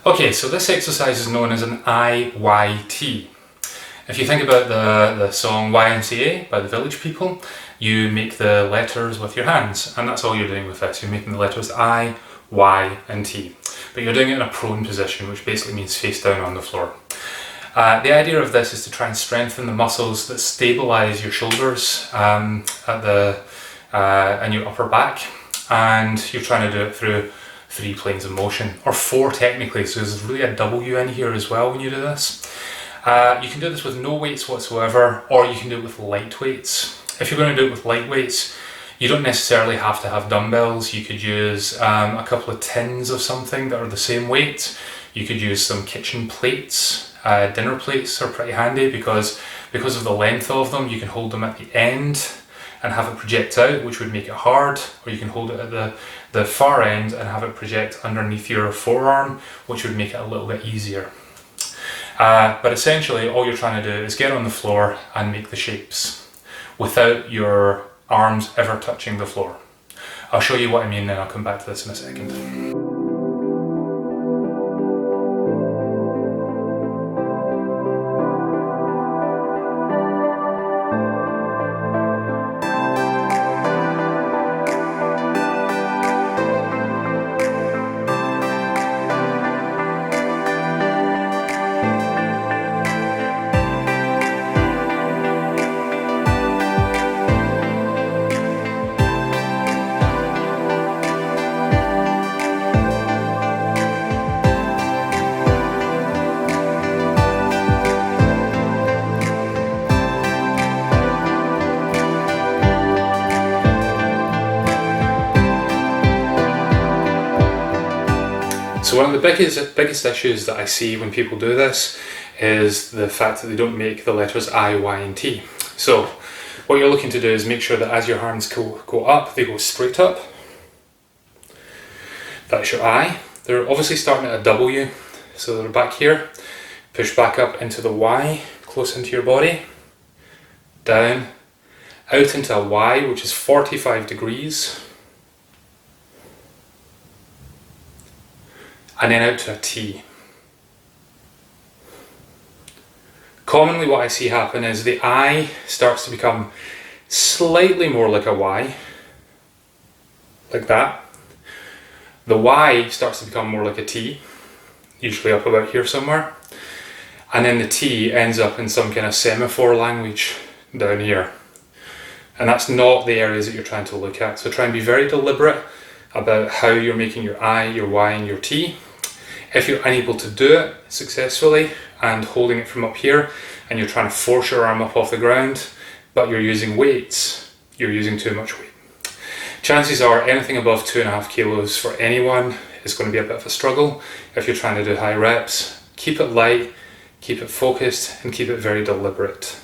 Okay, so this exercise is known as an IYT. If you think about the song YMCA by the Village People, you make the letters with your hands, and that's all you're doing with this. You're making the letters I, Y and T. But you're doing it in a prone position, which basically means face down on the floor. The idea of this is to try and strengthen the muscles that stabilise your shoulders and your upper back, and you're trying to do it through 3 planes of motion, or 4 technically, so there's really a W in here as well when you do this. You can do this with no weights whatsoever, or you can do it with light weights. If you're going to do it with light weights, you don't necessarily have to have dumbbells. You could use a couple of tins of something that are the same weight. You could use some kitchen plates. Dinner plates are pretty handy because of the length of them. You can hold them at the end and have it project out, which would make it hard, or you can hold it at the far end and have it project underneath your forearm, which would make it a little bit easier. But essentially all you're trying to do is get on the floor and make the shapes without your arms ever touching the floor. I'll show you what I mean, then I'll come back to this in a second. So one of the biggest issues that I see when people do this is the fact that they don't make the letters I, Y and T. So what you're looking to do is make sure that as your hands go up, they go straight up. That's your I. They're obviously starting at a W, so they're back here. Push back up into the Y, close into your body. Down, out into a Y, which is 45 degrees. And then out to a T. Commonly what I see happen is the I starts to become slightly more like a Y, like that. The Y starts to become more like a T, usually up about here somewhere. And then the T ends up in some kind of semaphore language down here. And that's not the areas that you're trying to look at. So try and be very deliberate about how you're making your I, your Y and your T. If you're unable to do it successfully and holding it from up here and you're trying to force your arm up off the ground, but you're using weights, you're using too much weight. Chances are anything above 2.5 kilos for anyone is going to be a bit of a struggle if you're trying to do high reps. Keep it light, keep it focused and keep it very deliberate.